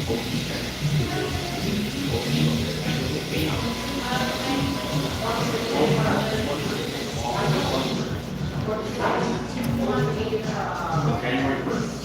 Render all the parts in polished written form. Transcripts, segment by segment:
January 1st.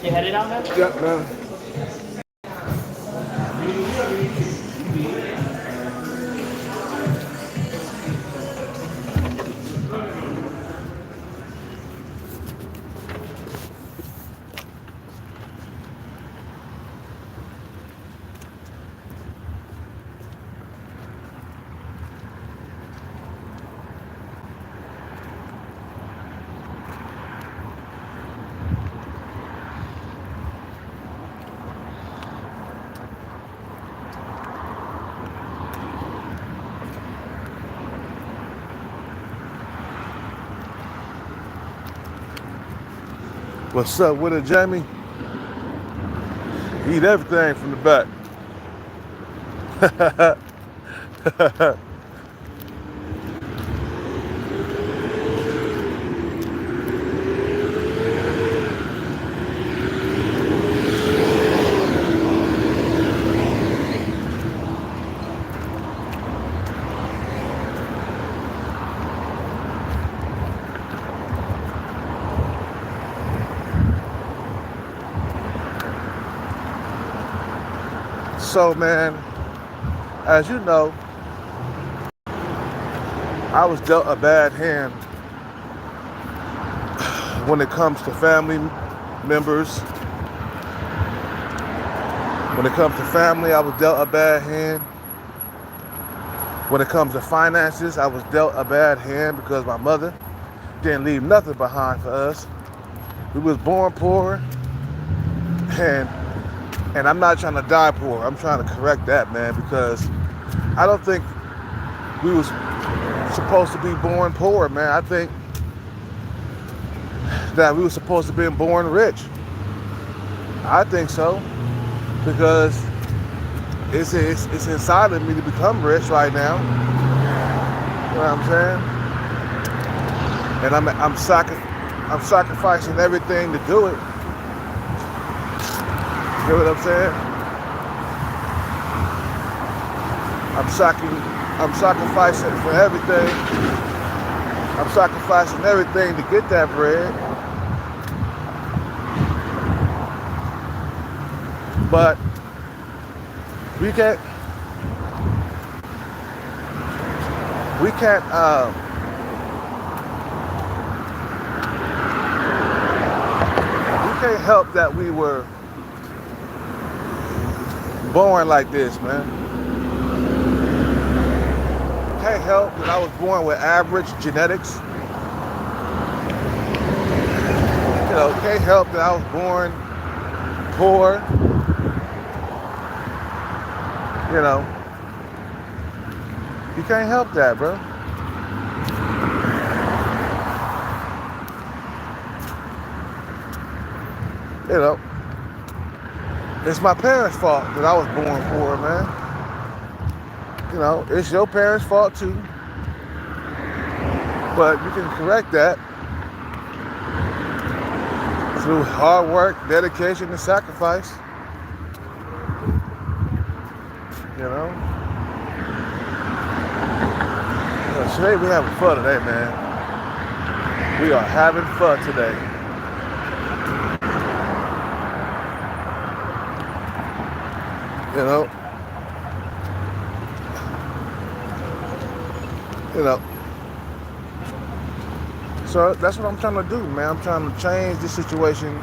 You headed out, man? Yep, man. What's up with it, Jamie? Eat everything from the back. So, man, as you know, I was dealt a bad hand when it comes to family members. When it comes to family, I was dealt a bad hand. When it comes to finances, I was dealt a bad hand because my mother didn't leave nothing behind for us. We was born poor, and I'm not trying to die poor. I'm trying to correct that, man, because I don't think we was supposed to be born poor, man. I think that we were supposed to be born rich. I think so, because it's inside of me to become rich right now. You know what I'm saying? And I'm sacrificing everything to do it. You know what I'm saying? I'm sacrificing for everything. I'm sacrificing everything to get that bread. But we can't help that we were born like this, man. Can't help that I was born with average genetics. You know, can't help that I was born poor. You know, you can't help that, bro. You know, it's my parents' fault that I was born poor, man. You know, it's your parents' fault too. But you can correct that through hard work, dedication, and sacrifice. You know? Today we having fun today, man. We are having fun today. You know. So that's what I'm trying to do, man. I'm trying to change the situation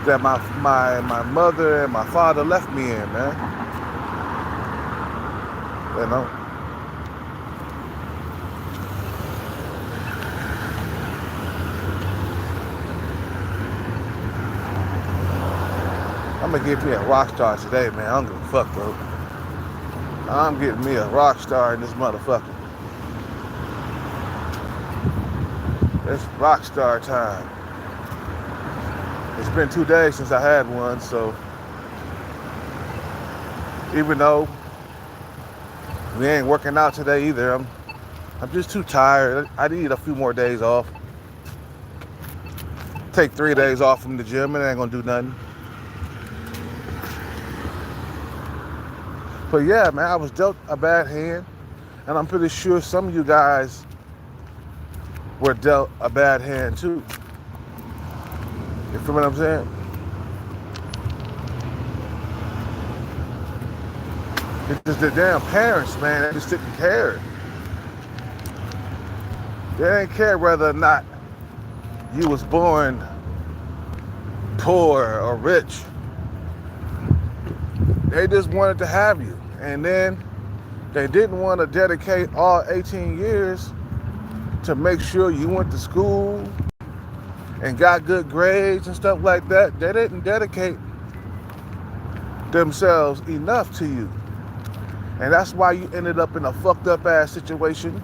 that my mother and my father left me in, man. You know. I'm gonna get me a rock star today, man. I don't give a fuck, bro. I'm getting me a rock star in this motherfucker. It's rock star time. It's been 2 days since I had one, so even though we ain't working out today either, I'm just too tired. I need a few more days off. Take 3 days off from the gym, and it ain't gonna do nothing. But yeah, man, I was dealt a bad hand, and I'm pretty sure some of you guys were dealt a bad hand too. You feel what I'm saying? It's just the damn parents, man. They just didn't care. They didn't care whether or not you was born poor or rich. They just wanted to have you. And then they didn't want to dedicate all 18 years to make sure you went to school and got good grades and stuff like that. They didn't dedicate themselves enough to you. And that's why you ended up in a fucked up ass situation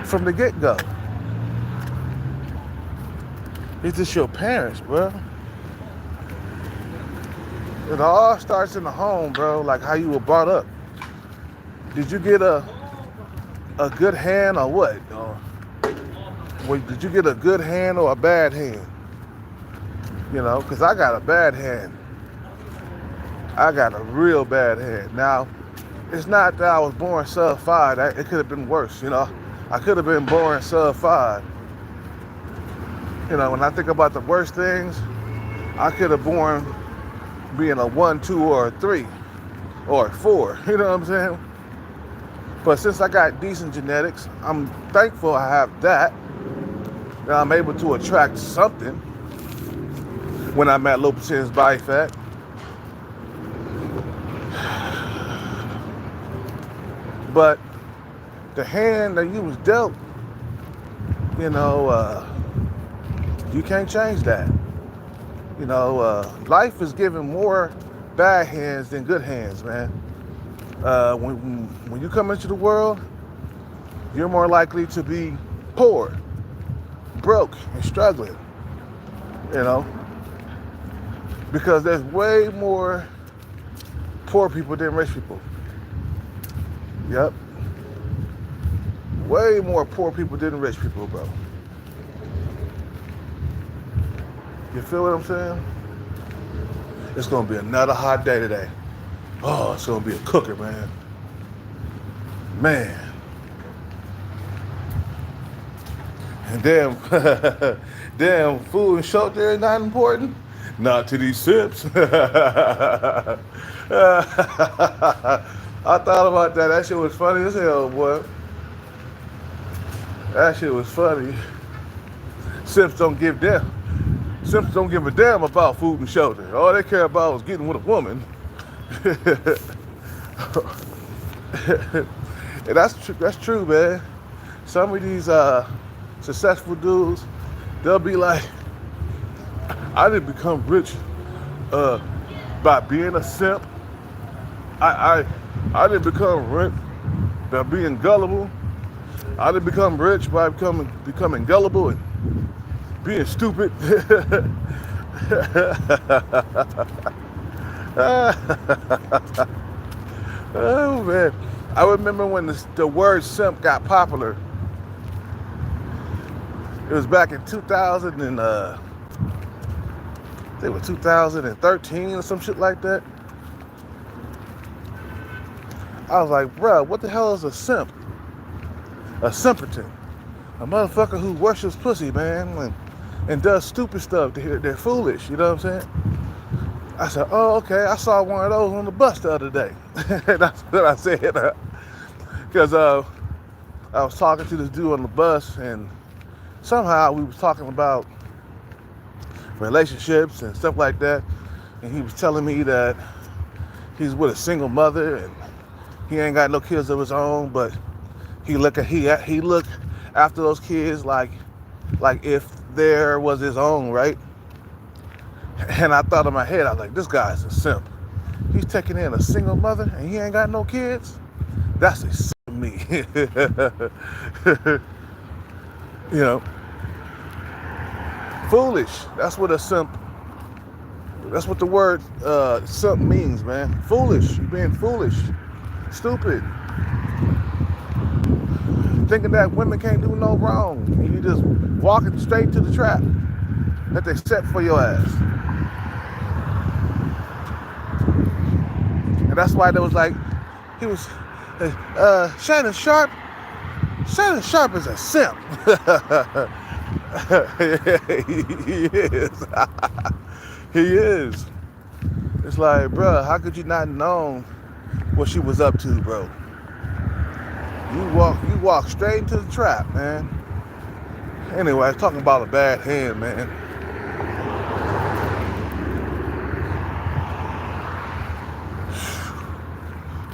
from the get-go. It's just your parents, bro. It all starts in the home, bro, like how you were brought up. Did you get a good hand or what? Or did you get a good hand or a bad hand? You know, because I got a bad hand. I got a real bad hand. Now, it's not that I was born sub 5. It could have been worse, you know. I could have been born sub 5. You know, when I think about the worst things, I could have born being a 1, 2, or a 3, or a 4. You know what I'm saying? But since I got decent genetics, I'm thankful I have that. Now I'm able to attract something when I'm at low percentage body fat. But the hand that you was dealt, you know, you can't change that. You know, life is giving more bad hands than good hands, man. When you come into the world, you're more likely to be poor, broke, and struggling, you know, because there's way more poor people than rich people. Yep. Way more poor people than rich people, bro. You feel what I'm saying? It's gonna be another hot day today. Oh, it's gonna be a cooker, man. Man. And damn food and shelter is not important. Not to these simps. I thought about that. That shit was funny as hell, boy. That shit was funny. Simps don't give a damn about food and shelter. All they care about is getting with a woman. And that's true, man. Some of these successful dudes, they'll be like, I didn't become rich by being a simp. I didn't become rich by being gullible. I didn't become rich by becoming gullible and being stupid. Oh man, I remember when the word simp got popular. It was back in 2000 and they were 2013 or some shit like that. I was like, bruh, what the hell is a simp? A simpleton. A motherfucker who worships pussy, man, and does stupid stuff. They're foolish, you know what I'm saying? I said, oh, okay, I saw one of those on the bus the other day. That's what I said. Because I was talking to this dude on the bus, and somehow we was talking about relationships and stuff like that. And he was telling me that he's with a single mother, and he ain't got no kids of his own, but he look after those kids like if there was his own, right? And I thought in my head, I was like, this guy's a simp. He's taking in a single mother and he ain't got no kids? That's a simp to me. You know, foolish. That's what the word simp means, man. Foolish. You're being foolish. Stupid. Thinking that women can't do no wrong. And you just walking straight to the trap that they set for your ass. And that's why there was like, he was, Shannon Sharpe is a simp. He is. He is. It's like, bro, how could you not know what she was up to, bro? You walk straight into the trap, man. Anyway, I was talking about a bad hand, man.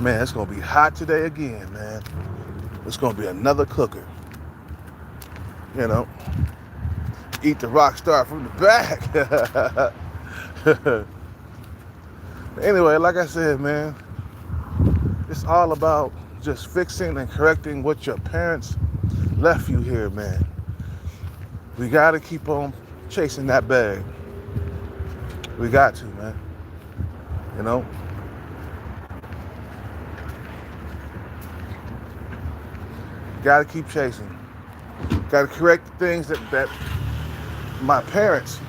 Man, it's gonna be hot today again, man. It's gonna be another cooker. You know, eat the rock star from the back. Anyway, like I said, man, it's all about just fixing and correcting what your parents left you here, man. We gotta keep on chasing that bag. We got to, man. You know? Gotta keep chasing. Gotta correct the things that my parents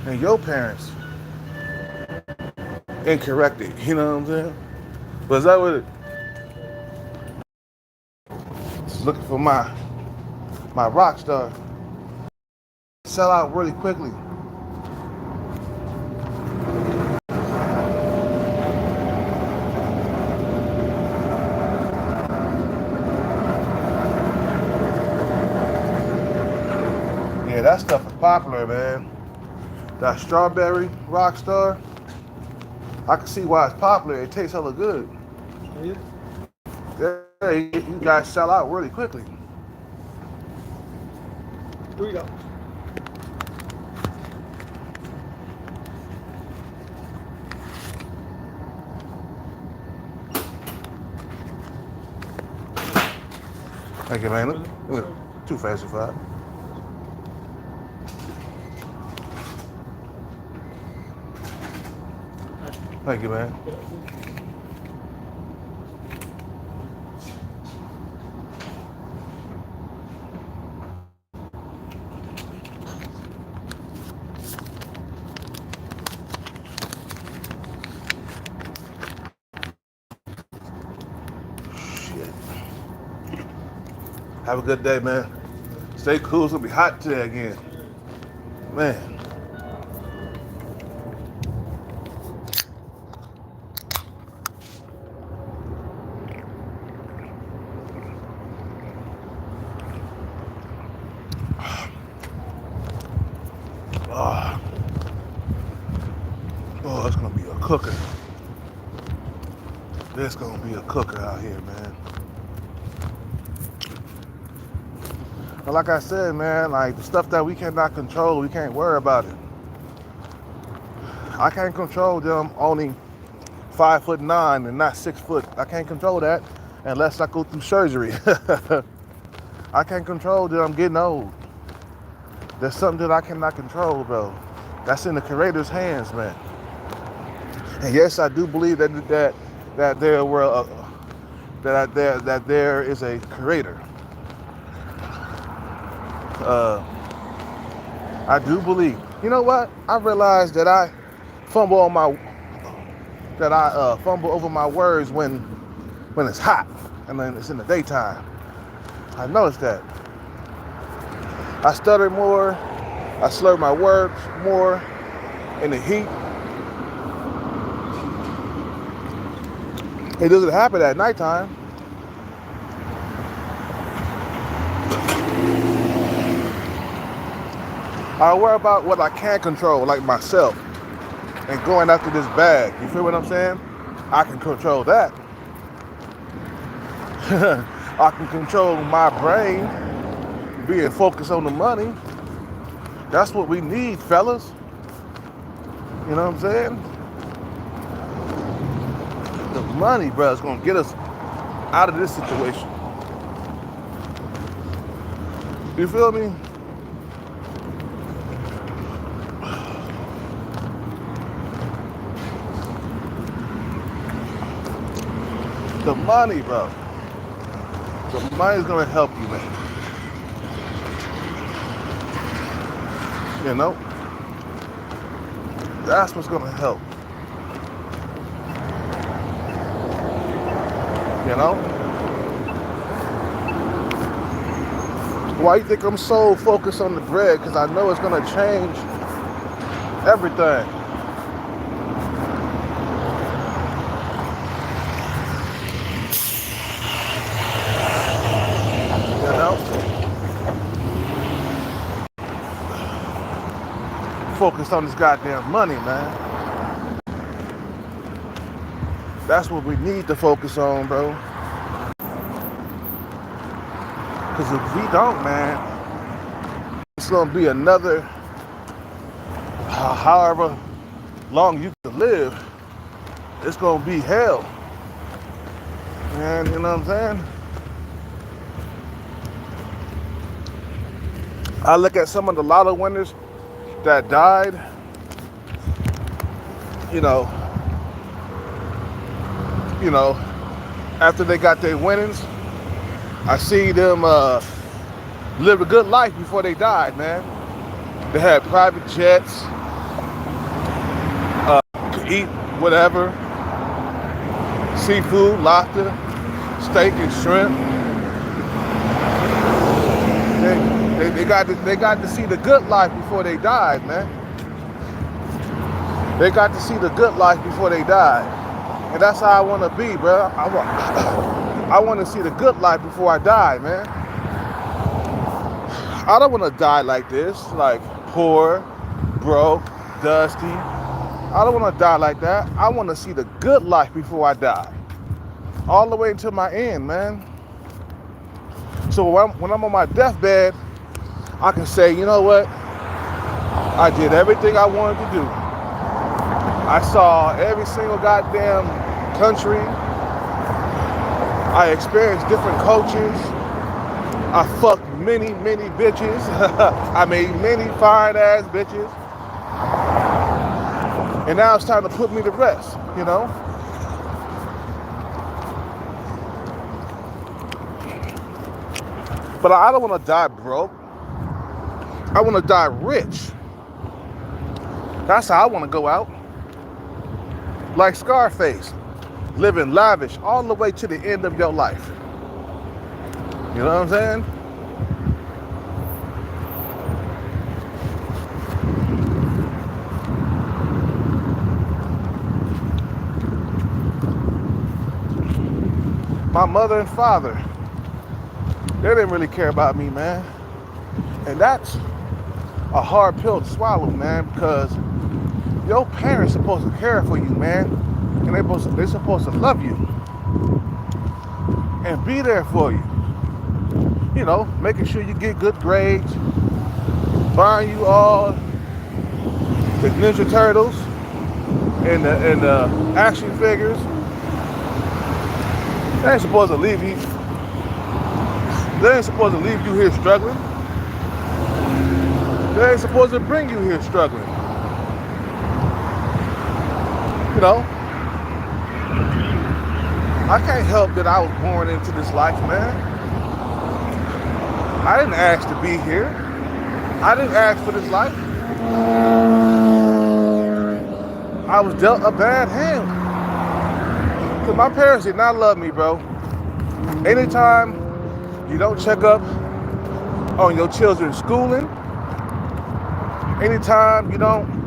and your parents incorrected. You know what I'm saying? But is that what it? Just looking for my rock star. Sell out really quickly. Yeah, that stuff is popular, man. That strawberry rock star. I can see why it's popular. It tastes hella good. Yeah, you guys sell out really quickly. Here we go. Thank you, man. Look, too fancy for that. Thank you, man. Shit. Have a good day, man. Stay cool. It's gonna be hot today again. Man. Oh, it's gonna be a cooker. There's gonna be a cooker out here, man. But like I said, man, like the stuff that we cannot control, we can't worry about it. I can't control them owning 5'9" and not 6 foot. I can't control that unless I go through surgery. I can't control them getting old. There's something that I cannot control, bro. That's in the Creator's hands, man. And yes, I do believe that there were that there is a Creator. I do believe. You know what? I realized that I fumble over my words when it's hot and then it's in the daytime. I noticed that. I stutter more. I slur my words more in the heat. It doesn't happen at nighttime. I worry about what I can't control, like myself, and going after this bag. You feel what I'm saying? I can control that. I can control my brain, being focused on the money. That's what we need, fellas. You know what I'm saying? The money, bro, is gonna get us out of this situation. You feel me? The money, bro. The money's gonna help you, man. You know? That's what's gonna help. You know? Why you think I'm so focused on the bread? Because I know it's gonna change everything. You know? Focused on this goddamn money, man. That's what we need to focus on, bro. Because if we don't, man, it's gonna be another, however long you can live, it's gonna be hell. And you know what I'm saying? I look at some of the lotto winners that died, you know, after they got their winnings, I see them live a good life before they died, man. They had private jets, could eat whatever, seafood, lobster, steak and shrimp. They got to see the good life before they died, man. They got to see the good life before they died. And that's how I want to be, bro. I want to see the good life before I die, man. I don't want to die like this, like poor, broke, dusty. I don't want to die like that. I want to see the good life before I die. All the way until my end, man. So when I'm on my deathbed, I can say, you know what? I did everything I wanted to do. I saw every single goddamn country. I experienced different cultures. I fucked many bitches. I made many fine ass bitches. And now it's time to put me to rest, you know? But I don't want to die broke. I want to die rich. That's how I want to go out. Like Scarface, living lavish all the way to the end of your life. You know what I'm saying? My mother and father, they didn't really care about me, man. And that's a hard pill to swallow, man, because your parents supposed to care for you, man. And they're supposed to love you and be there for you. You know, making sure you get good grades, buying you all the Ninja Turtles and the action figures. They ain't supposed to leave you. They ain't supposed to leave you here struggling. They ain't supposed to bring you here struggling. You know, I can't help that I was born into this life, man. I didn't ask to be here. I didn't ask for this life. I was dealt a bad hand. Because my parents did not love me, bro. Anytime you don't check up on your children's schooling, anytime you don't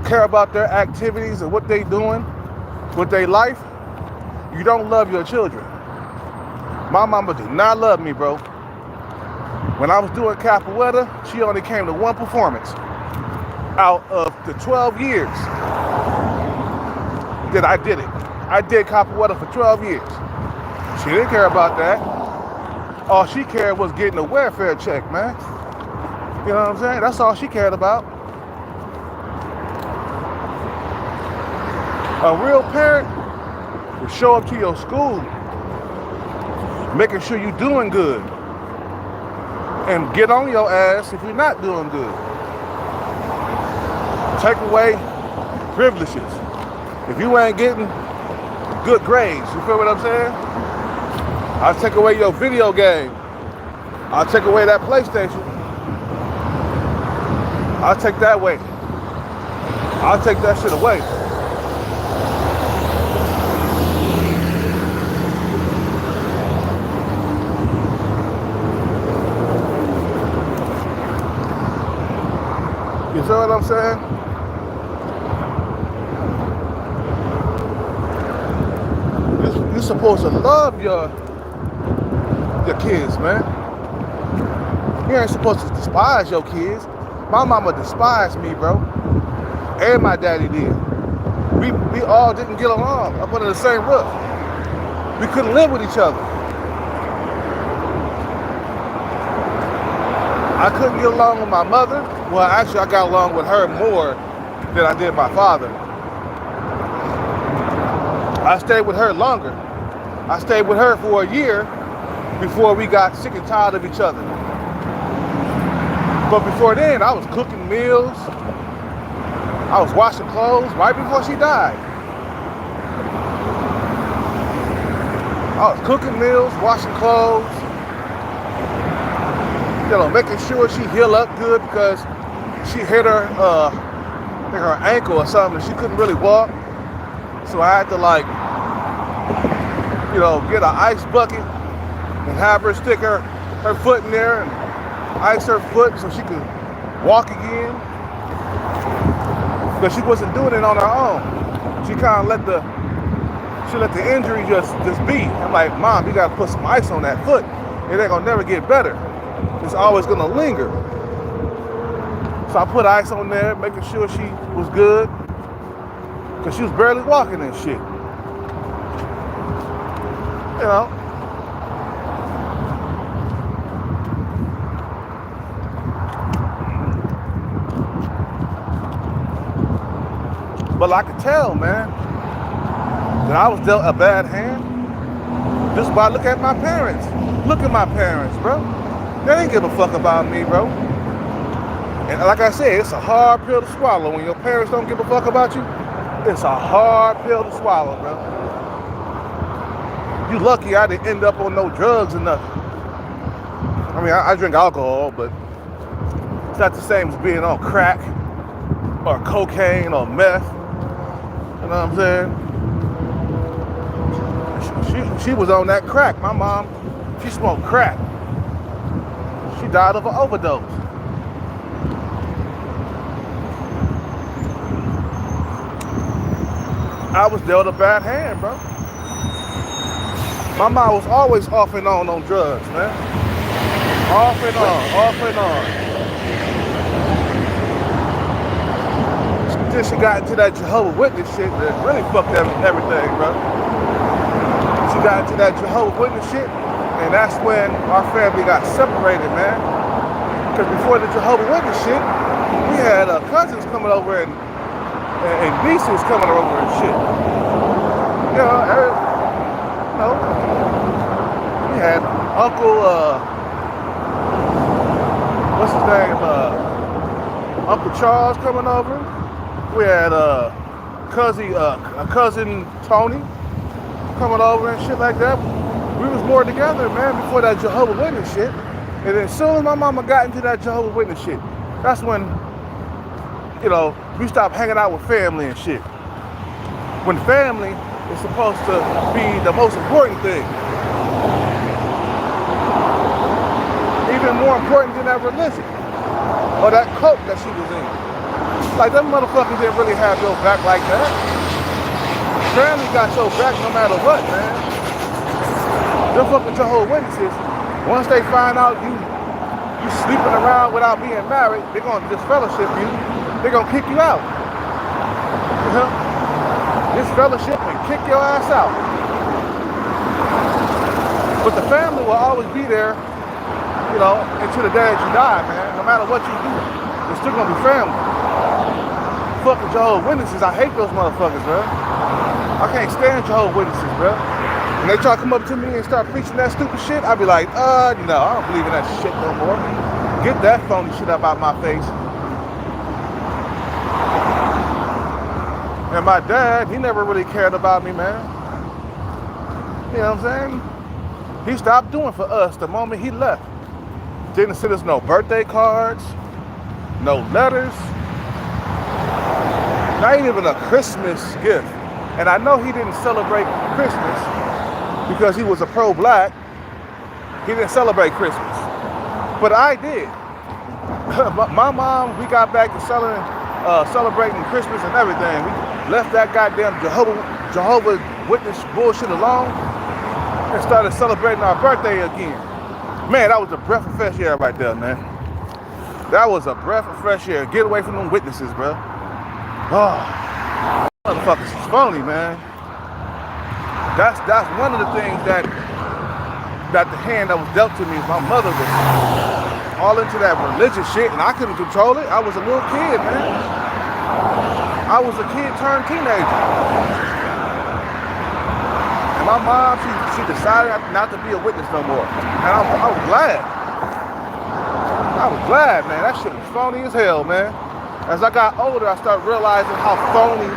care about their activities and what they doing with their life, you don't love your children. My mama did not love me, bro. When I was doing capoeira, she only came to one performance out of the 12 years that I did it. I did capoeira for 12 years. She didn't care about that. All she cared was getting a welfare check, man. You know what I'm saying? That's all she cared about. A real parent will show up to your school, making sure you're doing good, and get on your ass if you're not doing good. Take away privileges. If you ain't getting good grades, you feel what I'm saying? I'll take away your video game. I'll take away that PlayStation. I'll take that away. I'll take that shit away. You feel what I'm saying? You're supposed to love your kids, man. You ain't supposed to despise your kids. My mama despised me, bro. And my daddy did. We all didn't get along up under the same roof. We couldn't live with each other. I couldn't get along with my mother. Well, actually, I got along with her more than I did my father. I stayed with her longer. I stayed with her for a year before we got sick and tired of each other. But before then, I was cooking meals. I was washing clothes right before she died. I was cooking meals, washing clothes, making sure she healed up good because she hit her ankle or something and she couldn't really walk. So I had to get an ice bucket and have her stick her foot in there and ice her foot so she could walk again. Because she wasn't doing it on her own. She kind of let the injury just be. I'm like, Mom, you gotta put some ice on that foot. It ain't gonna never get better. It's always gonna linger. So I put ice on there, making sure she was good. Because she was barely walking and shit. But I could tell, man, that I was dealt a bad hand just by looking at my parents. Look at my parents, bro. They didn't give a fuck about me, bro. And like I said, it's a hard pill to swallow. When your parents don't give a fuck about you, it's a hard pill to swallow, bro. You lucky I didn't end up on no drugs or nothing. I mean, I drink alcohol, but it's not the same as being on crack or cocaine or meth. You know what I'm saying? She was on that crack. My mom, she smoked crack. She died of an overdose. I was dealt a bad hand, bro. My mom was always off and on drugs, man. Off and on. Then she got into that Jehovah's Witness shit that really fucked everything, bro. She got into that Jehovah's Witness shit, and that's when our family got separated, man. Because before the Jehovah's Witness shit, we had cousins coming over and nieces coming over and shit. We had Uncle, what's his name? Uncle Charles coming over. We had cousin Tony coming over and shit like that. We was more together, man, before that Jehovah's Witness shit. And then as soon as my mama got into that Jehovah's Witness shit, that's when, we stopped hanging out with family and shit. When family is supposed to be the most important thing. Even more important than that religion or that cult that she was in. Like, them motherfuckers didn't really have your back like that. Family got your back no matter what, man. Them fucking Jehovah's Witnesses, once they find out you sleeping around without being married, they're gonna disfellowship you. They're gonna kick you out. Disfellowship and kick your ass out. But the family will always be there, until the day that you die, man. No matter what you do, it's still gonna be family. Fucking Jehovah's Witnesses, I hate those motherfuckers, bro. I can't stand Jehovah's Witnesses, bro. When they try to come up to me and start preaching that stupid shit, I be like, no, I don't believe in that shit no more. Get that phony shit up out my face. And my dad, he never really cared about me, man. You know what I'm saying? He stopped doing for us the moment he left. Didn't send us no birthday cards, no letters, not even a Christmas gift. And I know he didn't celebrate Christmas because he was a pro-black. He didn't celebrate Christmas. But I did. My mom, we got back to celebrating Christmas and everything. We left that goddamn Jehovah Witness bullshit alone and started celebrating our birthday again. Man, that was a breath of fresh air right there, man. That was a breath of fresh air. Get away from them witnesses, bro. Oh, motherfuckers is phony, man. That's one of the things that the hand that was dealt to me. My mother was all into that religious shit, and I couldn't control it. I was a little kid, man. I was a kid turned teenager. And my mom, she decided not to be a witness no more. And I was glad. I was glad, man. That shit was phony as hell, man. As I got older, I started realizing how phony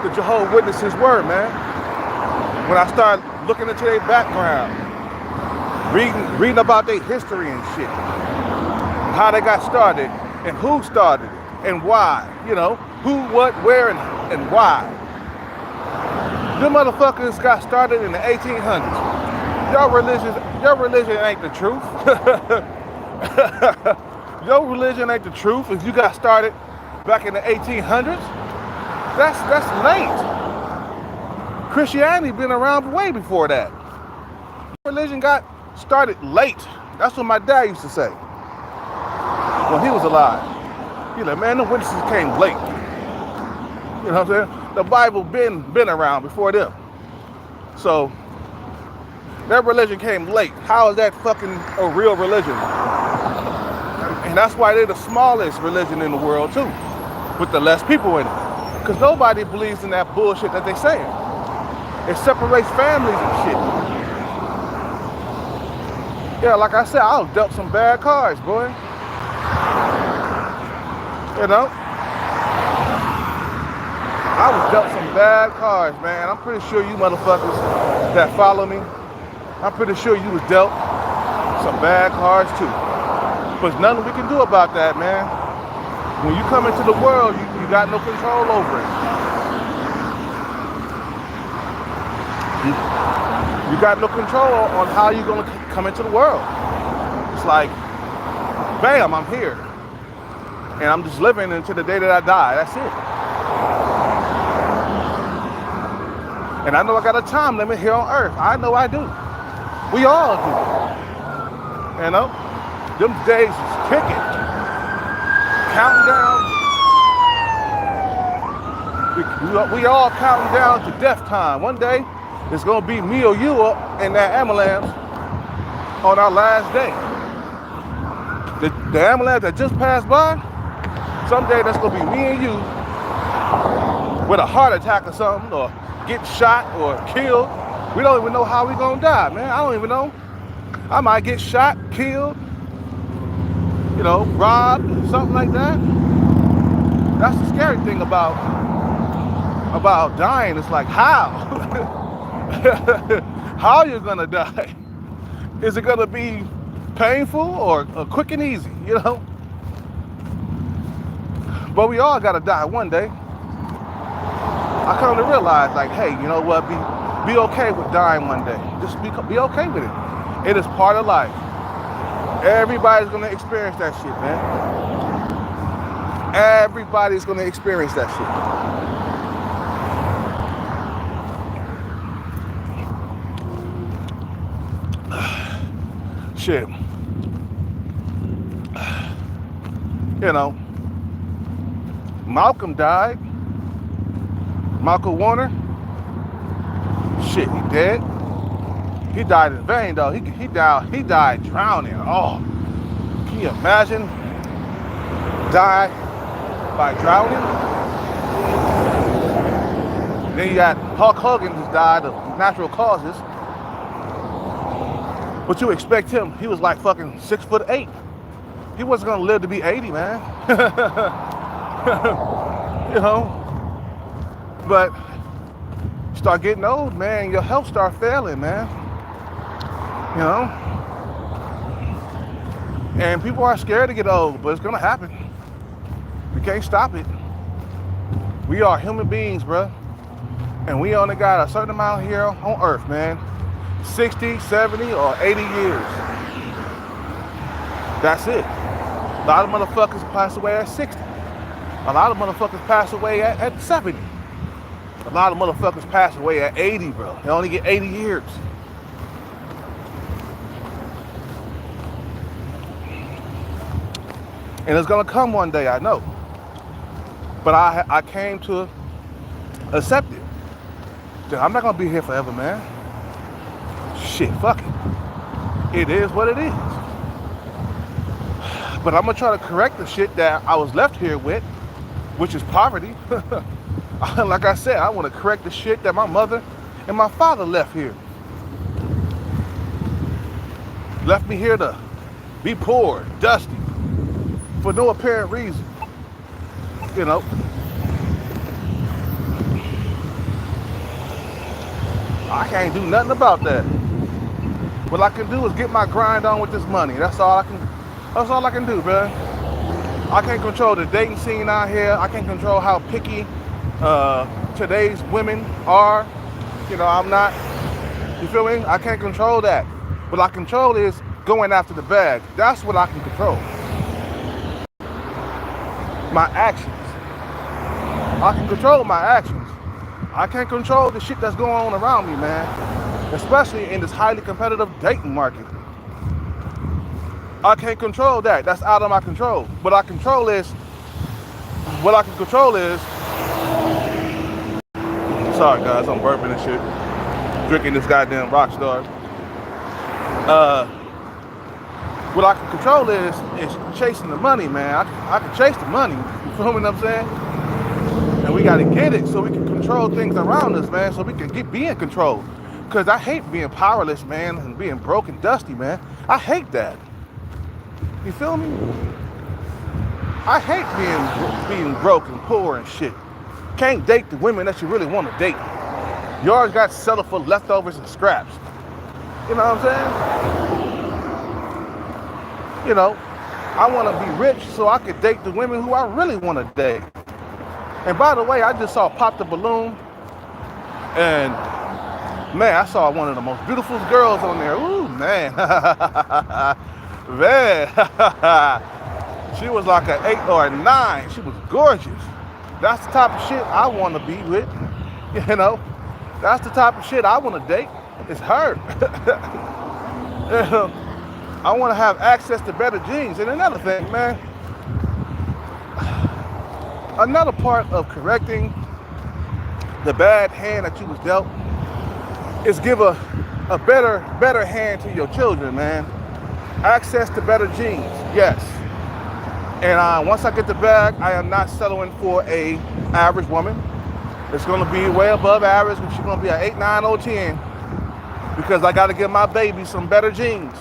the Jehovah's Witnesses were, man. When I started looking into their background, reading about their history and shit, how they got started, and who started it, and why, you know, who, what, where, and why. Them motherfuckers got started in the 1800s. Your religion ain't the truth. Your religion ain't the truth. If you got started back in the 1800s, that's late. Christianity been around way before that. Religion got started late. That's what my dad used to say when he was alive. He like, man, the witnesses came late. You know what I'm saying? The Bible been around before them. So their religion came late. How is that fucking a real religion? And that's why they're the smallest religion in the world too, with the less people in it. Because nobody believes in that bullshit that they saying. It separates families and shit. Yeah, like I said, I was dealt some bad cards, boy. You know? I was dealt some bad cards, man. I'm pretty sure you motherfuckers that follow me, I'm pretty sure you was dealt some bad cards too. But there's nothing we can do about that, man. When you come into the world, you got no control over it. You got no control on how you're going to come into the world. It's like, bam, I'm here. And I'm just living until the day that I die. That's it. And I know I got a time limit here on earth. I know I do. We all do. You know? Them days is ticking. Counting down. We all counting down to death time. One day, it's gonna be me or you up in that ambulance on our last day. The ambulance that just passed by, someday that's gonna be me and you with a heart attack or something, or getting shot or killed. We don't even know how we gonna die, man. I don't even know. I might get shot, killed, you know, robbed, something like that. That's the scary thing about dying. It's like, how? How you're gonna die? Is it gonna be painful or quick and easy, you know? But we all gotta die one day. I come to realize, like, hey, you know what? Be okay with dying one day. Just be okay with it. It is part of life. Everybody's gonna experience that shit, man. Everybody's gonna experience that shit. Shit. You know, Malcolm died. Michael Warner. Shit, he dead. He died in vain, though. He died drowning. Oh, can you imagine? Die by drowning? Then you got Hulk Hogan, who died of natural causes. But you expect him, he was like fucking 6'8". He wasn't gonna live to be 80, man. You know? But you start getting old, man, your health start failing, man. You know? And people are scared to get old, but it's gonna happen. We can't stop it. We are human beings, bro. And we only got a certain amount here on earth, man. 60, 70, or 80 years. That's it. A lot of motherfuckers pass away at 60. A lot of motherfuckers pass away at 70. A lot of motherfuckers pass away at 80, bro. They only get 80 years. And it's gonna come one day, I know. But I came to accept it. That I'm not gonna be here forever, man. Shit, fuck it. It is what it is. But I'm gonna try to correct the shit that I was left here with, which is poverty. Like I said, I want to correct the shit that my mother and my father left here. Left me here to be poor, dusty, for no apparent reason. You know. I can't do nothing about that. What I can do is get my grind on with this money. That's all I can do, bro. I can't control the dating scene out here. I can't control how picky today's women are. You know, I'm not, you feel me? I can't control that. What I control is going after the bag. That's what I can control. My actions. I can control my actions. I can't control the shit that's going on around me, man. Especially in this highly competitive dating market. I can't control that. That's out of my control. What I can control is, sorry guys, I'm burping and shit. Drinking this goddamn Rockstar. What I can control is chasing the money, man. I can chase the money. You feel me what I'm saying? And we gotta get it so we can control things around us, man, so we can be in control. Cause I hate being powerless, man, and being broke and dusty, man. I hate that. You feel me? I hate being broke and poor and shit. Can't date the women that you really want to date. You always got to settle for leftovers and scraps. You know what I'm saying? You know, I want to be rich so I could date the women who I really want to date. And by the way, I just saw Pop the Balloon, and man, I saw one of the most beautiful girls on there. Ooh, man. Man. She was like an 8 or a 9. She was gorgeous. That's the type of shit I want to be with. You know, that's the type of shit I want to date. It's her. I want to have access to better genes. And another thing, man, another part of correcting the bad hand that you was dealt is give a better hand to your children, man. Access to better genes, yes. And once I get the bag, I am not settling for a average woman. It's going to be way above average. She's going to be an 8, 9, or 10 because I got to give my baby some better genes.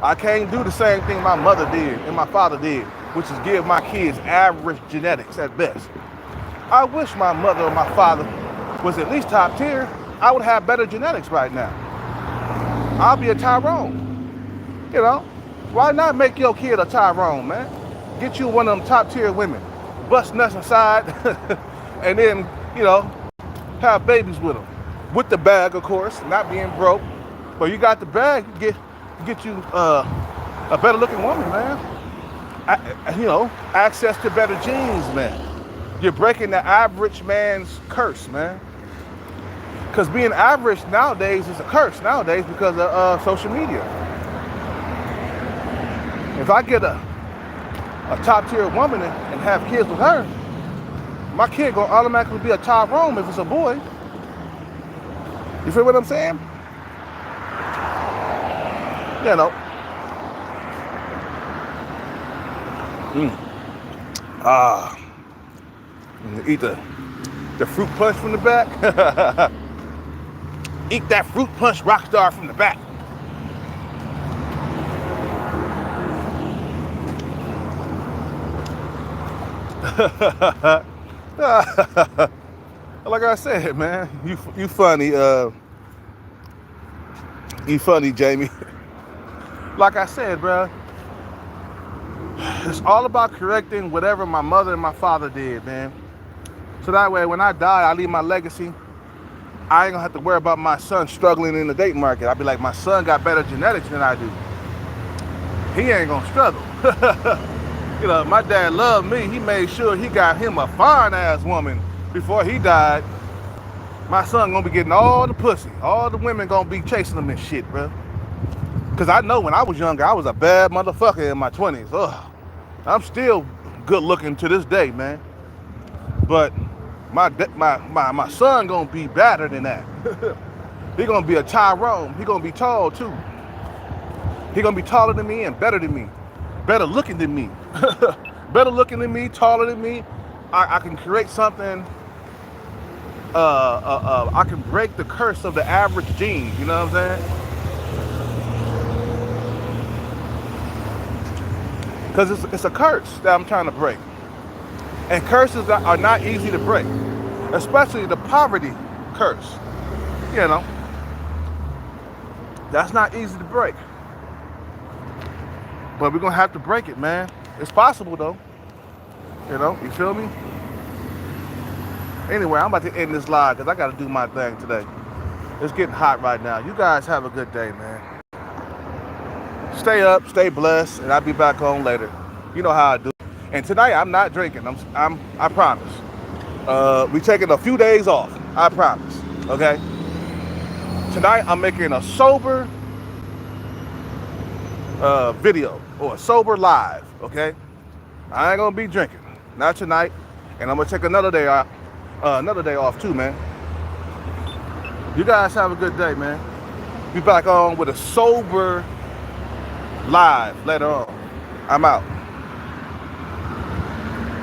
I can't do the same thing my mother did and my father did, which is give my kids average genetics at best. I wish my mother or my father was at least top tier. I would have better genetics right now. I'll be a Tyrone. You know, why not make your kid a Tyrone, man? Get you one of them top tier women, bust nuts inside, and then, you know, have babies with them. With the bag, of course, not being broke. But you got the bag, get you a better looking woman, man. You know, access to better genes, man. You're breaking the average man's curse, man. Because being average nowadays is a curse nowadays because of social media. If I get a top tier woman and have kids with her, my kid gonna automatically be a Tyrone if it's a boy. You feel what I'm saying? You know. Eat the fruit punch from the back. Eat that fruit punch Rockstar from the back. Like I said, man, you funny. You funny, Jamie. Like I said, bro, it's all about correcting whatever my mother and my father did, man. So that way, when I die, I leave my legacy. I ain't gonna have to worry about my son struggling in the dating market. I'll be like, my son got better genetics than I do. He ain't gonna struggle. You know, my dad loved me. He made sure he got him a fine ass woman before he died. My son gonna be getting all the pussy. All the women gonna be chasing him and shit, bro. Cause I know when I was younger, I was a bad motherfucker in my 20s. Ugh. I'm still good looking to this day, man. But my son gonna be better than that. He gonna be a Tyrone. He gonna be tall too. He gonna be taller than me and better than me. Better looking than me. Better looking than me, taller than me. I can create something. I can break the curse of the average gene. You know what I'm saying? Because it's a curse that I'm trying to break. And curses are not easy to break, especially the poverty curse. You know, that's not easy to break. But we're going to have to break it, man. It's possible, though. You know, you feel me? Anyway, I'm about to end this live because I got to do my thing today. It's getting hot right now. You guys have a good day, man. Stay up, stay blessed, and I'll be back on later. You know how I do. And tonight, I'm not drinking. I promise. We taking a few days off. I promise. Okay? Tonight, I'm making a sober video or a sober live. Okay? I ain't gonna be drinking. Not tonight. And I'm gonna take another day off too, man. You guys have a good day, man. Be back on with a sober live later on. I'm out.